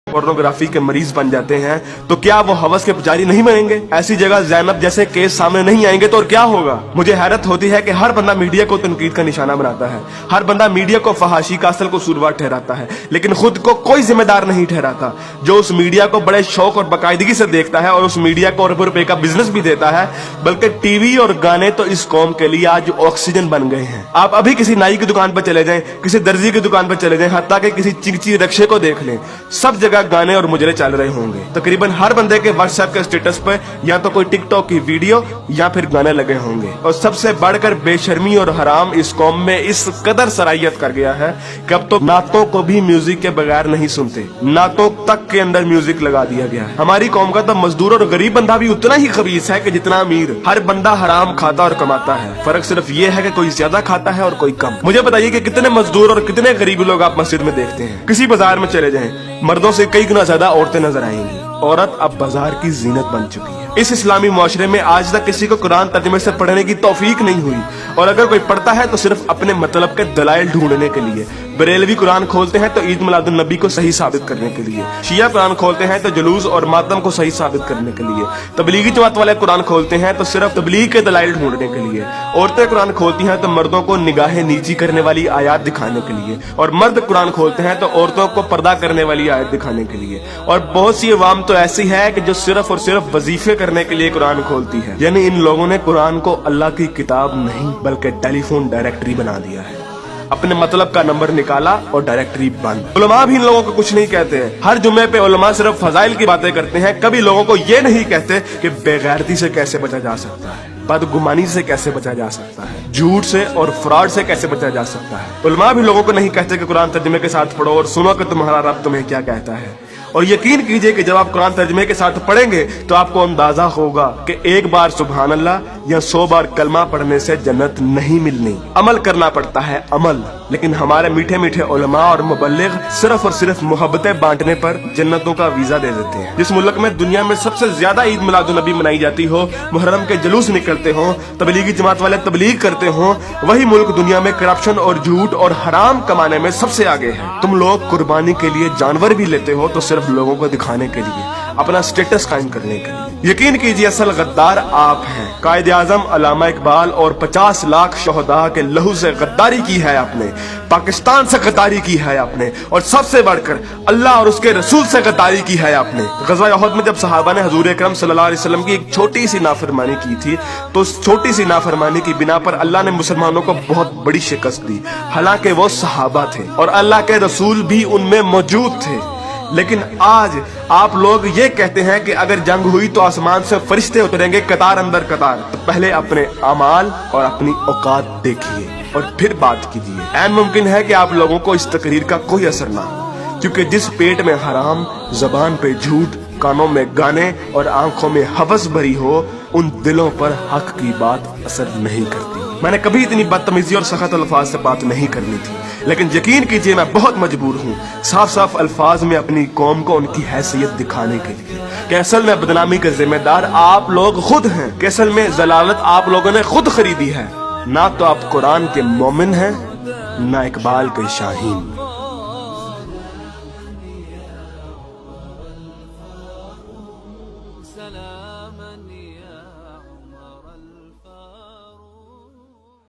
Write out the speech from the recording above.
Pornography के मरीज बन जाते हैं तो क्या वो हवस के पुजारी नहीं बनेंगे? ऐसी जगह ज़ैनब जैसे केस सामने नहीं आएंगे तो और क्या होगा? मुझे हैरत होती है कि हर बंदा मीडिया को तनकीद का निशाना बनाता है, हर बंदा मीडिया को फहाशी का असल कसूरवार ठहराता है, लेकिन खुद को कोई जिम्मेदार नहीं ठहराता। जो उस मीडिया को बड़े शौक और बाकायदगी से देखता है और उस मीडिया को अरबों रुपए का बिजनेस भी देता है, बल्कि टीवी और गाने तो इस कौम के लिए आज ऑक्सीजन बन गए हैं। आप अभी किसी नाई की दुकान पर चले जाएं, किसी दर्जी की दुकान पर चले जाएं, हत्ता कि किसी चिंची रक्षे को देख लें, सब जगह गाने और मुजरे चल रहे होंगे। तकरीबन हर बंदे के व्हाट्सएप के स्टेटस पर या तो कोई टिकटॉक की वीडियो या फिर गाने लगे होंगे। और सबसे बढ़कर बेशर्मी और हराम इस कौम में इस कदर सराहियत कर गया है कि अब तो नातों को भी म्यूजिक के बगैर नहीं सुनते, नातों तक के अंदर म्यूजिक लगा दिया गया है। हमारी कौम का तो मजदूर और गरीब बंदा भी उतना ही खबीस है कि जितना अमीर। हर बंदा हराम खाता और कमाता है, फर्क सिर्फ ये है कि कोई ज्यादा खाता है और कोई कम। मुझे बताइए कि कितने मजदूर और कितने गरीब लोग आप मस्जिद में देखते हैं? किसी बाजार में चले जाएं, मर्दों से कई गुना ज्यादा औरतें नजर आएंगी। औरत अब बाजार की जीनत बन चुकी है। इस इस्लामी मुआशरे में आज तक किसी को कुरान तर्जुमे से पढ़ने की तौफीक नहीं हुई, और अगर कोई पढ़ता है तो सिर्फ अपने मतलब के दलाइल ढूंढने के लिए। बरेलवी कुरान खोलते हैं तो ईद मिलादुन नबी को सही साबित करने के लिए, शिया कुरान खोलते हैं तो जुलूस और मातम को सही साबित करने के लिए, तबलीगी जमात वाले कुरान खोलते हैं तो सिर्फ तबलीग के दलाइल ढूंढने के लिए, औरतें कुरान खोलती हैं तो मर्दों को निगाहें नीची करने वाली आयात दिखाने के लिए, और मर्द कुरान खोलते हैं तो औरतों को पर्दा करने वाली आयत दिखाने के लिए। और बहुत सी अवाम तो ऐसी है कि जो सिर्फ और सिर्फ वजीफे करने के लिए कुरान खोलती है। यानी इन लोगों ने कुरान को अल्लाह की किताब नहीं बल्कि टेलीफोन डायरेक्टरी बना दिया है। अपने मतलब का नंबर निकाला और डायरेक्टरी बंद। उलमा भी इन लोगों को कुछ नहीं कहते हैं। हर जुम्मे पे उलमा सिर्फ फजाइल की बातें करते हैं, कभी लोगों को ये नहीं कहते कि बेगैरती से कैसे बचा जा सकता है, बदगुमानी से कैसे बचा जा सकता है, झूठ से और फ्रॉड से कैसे बचा जा सकता है। उलमा भी लोगों को नहीं कहते कि कुरान तर्जुमे के साथ पढ़ो और सुनो कि तुम्हारा रब तुम्हें क्या कहता है। और यकीन कीजिए कि जब आप कुरान तर्जुमे के साथ पढ़ेंगे तो आपको अंदाजा होगा कि एक बार सुभान अल्लाह या 100 बार कलमा पढ़ने से जन्नत नहीं मिलनी। अमल करना पड़ता है, अमल। लेकिन हमारे मीठे मीठे उलमा और मुबल्लिग सिर्फ और सिर्फ मोहब्बतें बांटने पर जन्नतों का वीजा दे देते हैं। जिस मुल्क में दुनिया में सबसे ज्यादा ईद मिलादुन नबी मनाई जाती हो, मुहर्रम के जुलूस निकलते हो, तबलीगी जमात वाले तबलीग करते हो, वही मुल्क दुनिया में करप्शन और झूठ और हराम कमाने में सबसे आगे है। तुम लोग कुर्बानी के लिए जानवर भी लेते हो तो सिर्फ लोगों को दिखाने के लिए, अपना स्टेटस कायम करने के लिए। यकीन कीजिए असल गद्दार आप हैं। कायदे आजम अल्लामा इकबाल और 50 लाख शोहदा के लहू से गद्दारी की है आपने, पाकिस्तान से गद्दारी की है आपने, और सबसे बढ़कर अल्लाह और उसके रसूल से गद्दारी की है आपने। गज़वा उहद में जब सहाबा ने हजूर अकरम सल्लल्लाहु अलैहि वसल्लम की एक छोटी सी नाफरमानी की थी तो उस छोटी सी नाफरमानी की बिना पर अल्लाह ने मुसलमानों को बहुत बड़ी शिकस्त दी। हालांकि वो सहाबा थे और अल्लाह के रसूल भी उनमें मौजूद थे। लेकिन आज आप लोग ये कहते हैं कि अगर जंग हुई तो आसमान से फरिश्ते उतरेंगे कतार अंदर कतार। तो पहले अपने अमाल और अपनी औकात देखिए और फिर बात कीजिए। ऐन मुमकिन है कि आप लोगों को इस तकरीर का कोई असर ना हो, क्योंकि जिस पेट में हराम, जबान पे झूठ, कानों में गाने और आंखों में हवस भरी हो, उन दिलों पर हक की बात असर नहीं करती। मैंने कभी इतनी बदतमीजी और सख्त अल्फाज से बात नहीं करनी थी, लेकिन यकीन कीजिए मैं बहुत मजबूर हूँ साफ साफ अल्फाज में अपनी कौम को उनकी हैसियत दिखाने के लिए कि असल में बदनामी के जिम्मेदार आप लोग खुद हैं, कि असल में जलालत आप लोगों ने खुद खरीदी है। ना तो आप कुरान के मोमिन हैं, ना इकबाल के शाहीन।